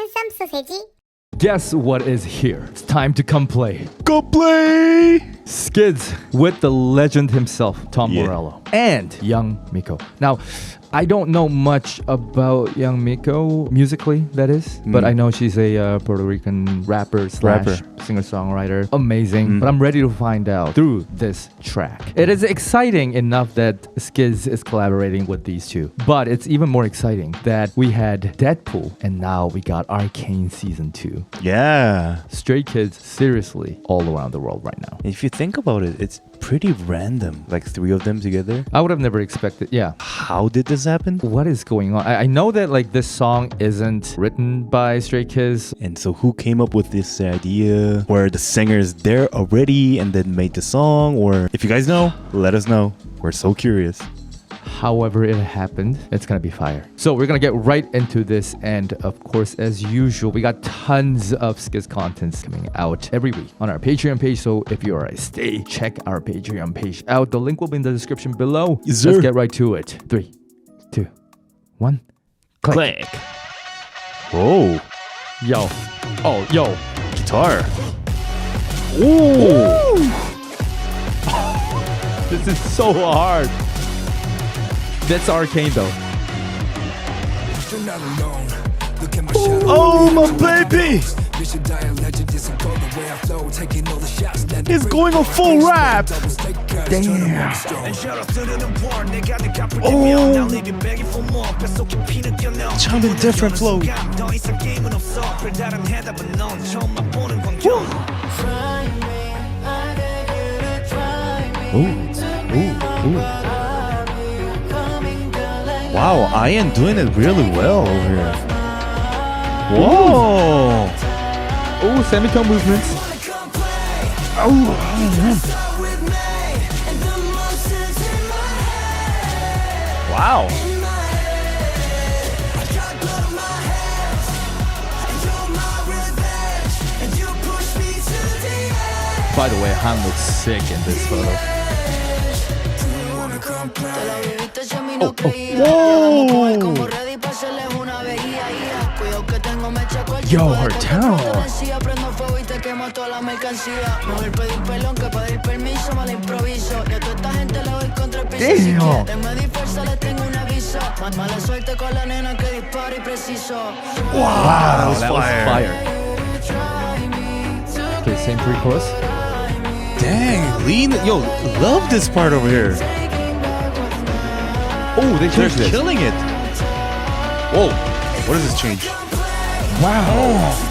핸섬 소세지. Guess what is here? It's time to come play. Go play! Skids with the legend himself, Tom Yeah. Morello, and Young Miko. Now, I don't know much about Young Miko musically, that is, but I know she's a Puerto Rican rapper slash singer-songwriter. Amazing, but I'm ready to find out through this track. It is exciting enough that Skids is collaborating with these two, but it's even more exciting that we had Deadpool and now we got Arcane Season 2. Yeah. Stray Kids, seriously, all around the world right now. If you think about it, it's pretty random. Like 3 of them together. I would have never expected, yeah. How did this happen? What is going on? I know that like this song isn't written by Stray Kids. And so who came up with this idea? Were the singers there already and then made the song? Or if you guys know, let us know. We're so curious. However it happened, it's gonna be fire. So we're gonna get right into this, and of course, as usual, we got tons of Skids contents coming out every week on our Patreon page. So if you are a stay, check our Patreon page out. The link will be in the description below. Yes, sir. Let's get right to it. 3, 2, 1, click. Whoa. Yo. Oh, yo. Guitar. Ooh. This is so hard. That's Arcane though. Oh, my baby. He's going a full rap. Damn. Oh. Changbin different flow. Ooh. Wow, I.N doing it really well over here. Whoa! Oh, semitone movements. Oh, wow. By the way, Han looks sick in this photo. Whoa! Yo, her tone. Damn. Wow, that was fire. Okay, same pre-chorus. Dang, lean. Yo, love this part over here. Oh, they're killing it. Whoa, what does this change? Wow.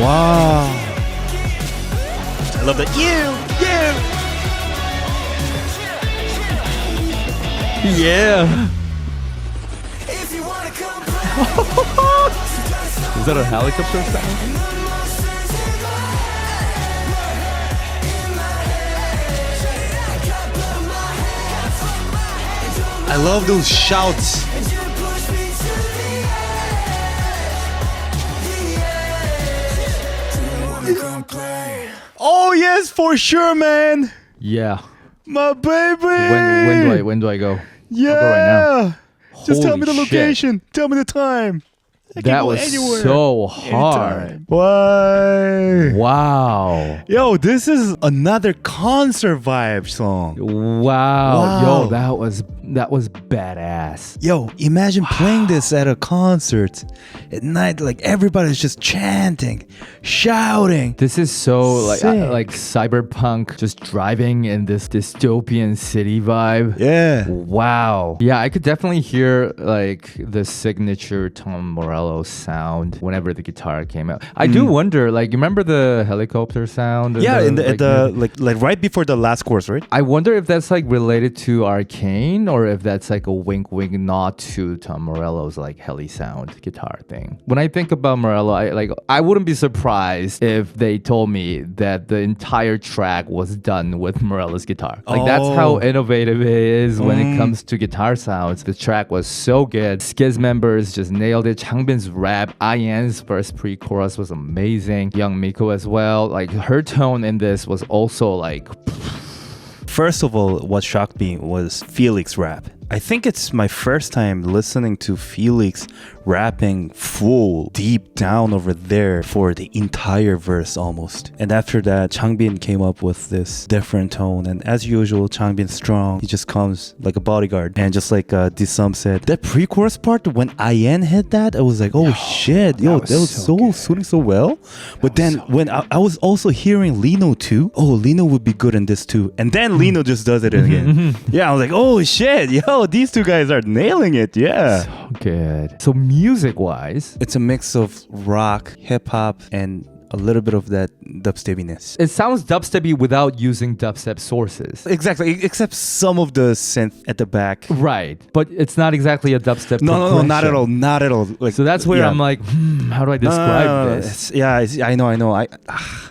Wow. I love that. Yeah. Is that a helicopter sound? I love those shouts. Oh yes, for sure, man. Yeah. My baby. When do I go? Yeah. I'll go right now. Just tell me the Holy shit. location. Tell me the time. I can That go was anywhere, so hard. anytime. Why? Wow. Yo, this is another concert vibe song. Wow. Yo, that was badass. Yo, imagine playing this at a concert at night, like everybody's just chanting, shouting. This is so Sick. like cyberpunk, just driving in this dystopian city vibe. Yeah. Wow. Yeah, I could definitely hear like the signature Tom Morello Morello sound whenever the guitar came out. I do wonder, like, you remember the helicopter sound? Yeah, in the right before the last chorus, right? I wonder if that's like related to Arcane or if that's like a wink nod to Tom Morello's like heli sound guitar thing. When I think about Morello, I wouldn't be surprised if they told me that the entire track was done with Morello's guitar. Like that's how innovative it is when it comes to guitar sounds. The track was so good. SKZ members just nailed it. Changbin's rap, I.N's first pre-chorus was amazing. Young Miko as well. Like her tone in this was also like... First of all, what shocked me was Felix rap. I think it's my first time listening to Felix rapping full, deep down over there for the entire verse almost. And after that, Changbin came up with this different tone. And as usual, Changbin's strong. He just comes like a bodyguard. And just like Disum said, that pre-chorus part, when I.N hit that, I was like, oh shit, yo, that was so suiting so well. But then when I was also hearing Lee Know too, oh, Lee Know would be good in this too. And then Lee Know just does it again. Yeah, I was like, oh shit, yo, these two guys are nailing it. Yeah. So good. So music-wise, it's a mix of rock, hip-hop, and a little bit of that dubstepiness. it sounds dubstepy without using dubstep sources. Exactly, except some of the synth at the back. Right. But it's not exactly a dubstep No, not at all. Not at all. Like, so that's where I'm like, how do I describe this? I know.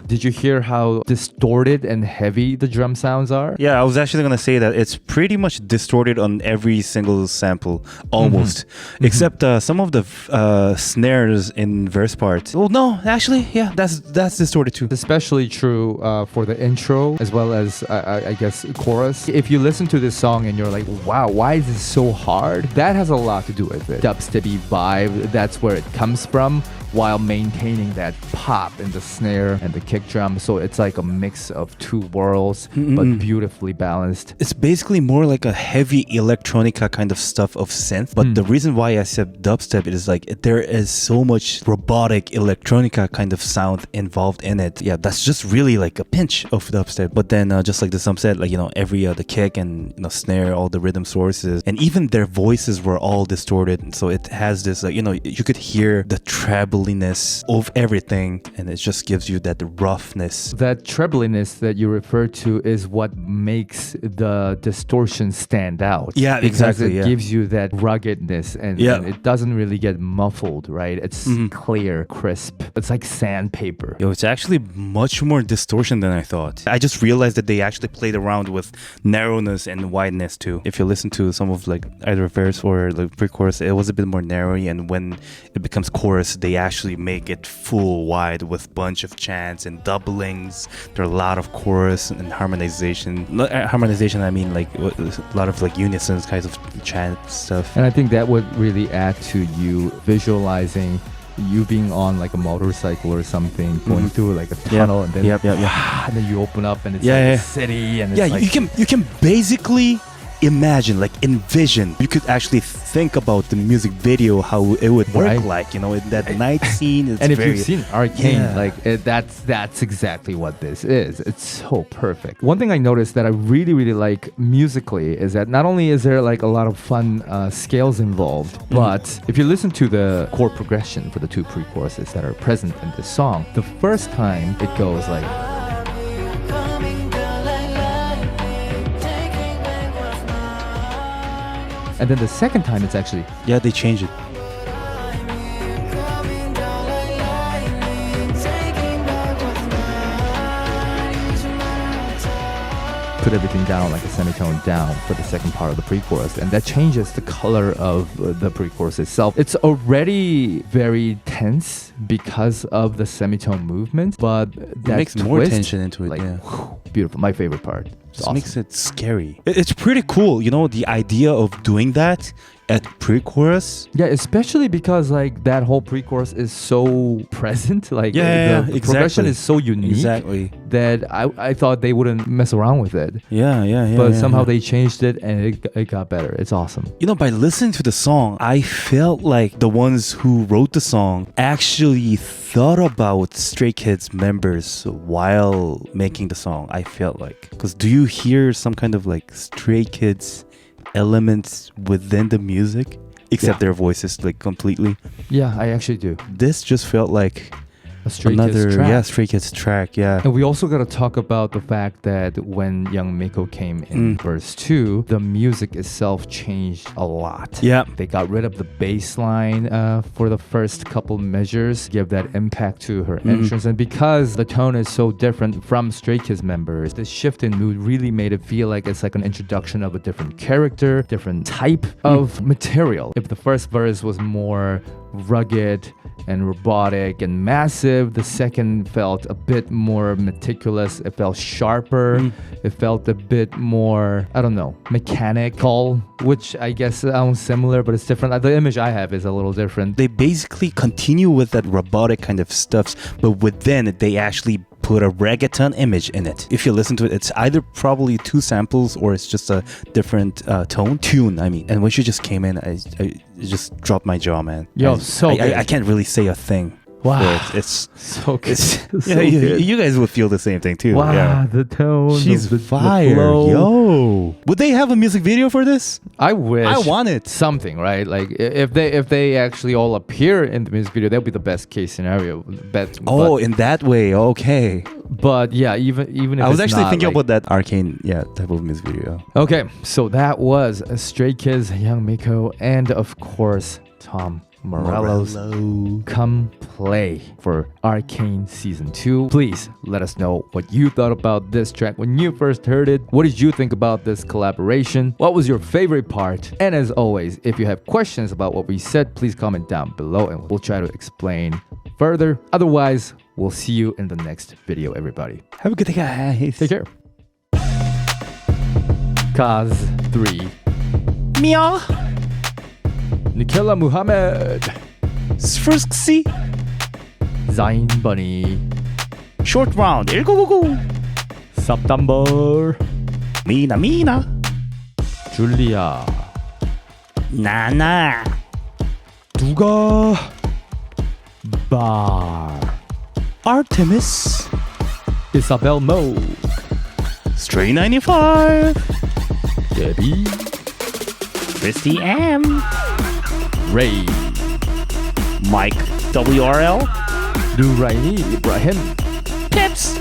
Did you hear how distorted and heavy the drum sounds are? Yeah, I was actually going to say that it's pretty much distorted on every single sample, almost. Except some of the snares in verse parts. Well, no, actually, yeah, that's distorted too. Especially true for the intro as well as, I guess, chorus. If you listen to this song and you're like, wow, why is this so hard? That has a lot to do with it. Dubstepy vibe, that's where it comes from, while maintaining that pop in the snare and the kick drum. So it's like a mix of two worlds, but beautifully balanced. It's basically more like a heavy electronica kind of stuff of synth. But the reason why I said dubstep is like there is so much robotic electronica kind of sound involved in it. Yeah, that's just really like a pinch of dubstep. But then just like the Sum said, like, you know, every the kick and snare, all the rhythm sources, and even their voices were all distorted. So it has this, like, you could hear the trebliness of everything, and it just gives you that roughness. That trebliness that you refer to is what makes the distortion stand out. Yeah, exactly. It gives you that ruggedness, and it doesn't really get muffled, right? It's clear, crisp. It's like sandpaper. Yo, it's actually much more distortion than I thought. I just realized that they actually played around with narrowness and wideness too. If you listen to some of like either verse or the pre-chorus, it was a bit more narrow, and when it becomes chorus, they actually make it full wide with bunch of chants and doublings. There are a lot of chorus and harmonization. Harmonization, I mean like a lot of like unisons kinds of chant stuff. And I think that would really add to you visualizing you being on like a motorcycle or something, going through like a tunnel, and then and then you open up and it's like a city, and it's like, you can basically imagine, like envision. You could actually think about the music video, how it would work, like, in that night scene. It's and if you've seen Arcane, that's exactly what this is. It's so perfect. One thing I noticed that I really, really like musically is that not only is there like a lot of fun scales involved, but if you listen to the chord progression for the two pre-choruses that are present in this song, the first time it goes like, and then the second time it's actually... Yeah, they changed it. Put everything down like a semitone down for the second part of the pre-chorus, and that changes the color of the pre-chorus itself. It's already very tense because of the semitone movement, but that makes more tension into it. Like, beautiful. My favorite part. Just awesome. Makes it scary. It's pretty cool, the idea of doing that at pre-chorus. Yeah, especially because like that whole pre-chorus is so present. Like the progression is so unique that I thought they wouldn't mess around with it. But somehow they changed it, and it got better. It's awesome. By listening to the song, I felt like the ones who wrote the song actually thought about Stray Kids members while making the song. I felt like, because do you hear some kind of like Stray Kids elements within the music? except their voices like completely. Yeah, I actually do. This just felt like A Stray Kids track. Stray Kids track, yeah. And we also got to talk about the fact that when Young Miko came in verse 2, the music itself changed a lot. Yeah. They got rid of the bass line for the first couple measures, give that impact to her entrance. And because the tone is so different from Stray Kids members, the shift in mood really made it feel like it's like an introduction of a different character, different type of material. If the first verse was more rugged and robotic and massive, the second felt a bit more meticulous. It felt sharper. It felt a bit more, I don't know, mechanical, which I guess sounds similar, but it's different. The image I have is a little different. They basically continue with that robotic kind of stuff, but within it, they actually put a reggaeton image in it. If you listen to it, it's either probably 2 samples or it's just a different tune, I mean. And when she just came in, I just dropped my jaw, man. Yo, I can't really say a thing. Wow. It's so good. You guys would feel the same thing too. Wow, yeah. the tone. She's the fire. flow. Yo. Would they have a music video for this? I wish. I want it. Something, right? Like if they actually all appear in the music video, that'll be the best case scenario. In that way, okay. But yeah, even if I was it's actually not, thinking like, about that Arcane, type of music video. Okay, so that was Stray Kids, Young Miko, and of course Tom Morello's Come Play for Arcane Season 2. Please let us know what you thought about this track when you first heard it. What did you think about this collaboration? What was your favorite part? And as always, if you have questions about what we said, please comment down below and we'll try to explain further. Otherwise, we'll see you in the next video, everybody. Have a good day, guys. Take care. Kaz 3. Meow. Nikela Muhammad. Sfrsksi. Zayn Bunny. Short round. 1999. September. Mina. Julia. Nana. Duga. Bar. Artemis. Isabel Mo. Stray 95. Debbie. Christy M. Ray. Mike WRL. Nuraini Ibrahim. Pips.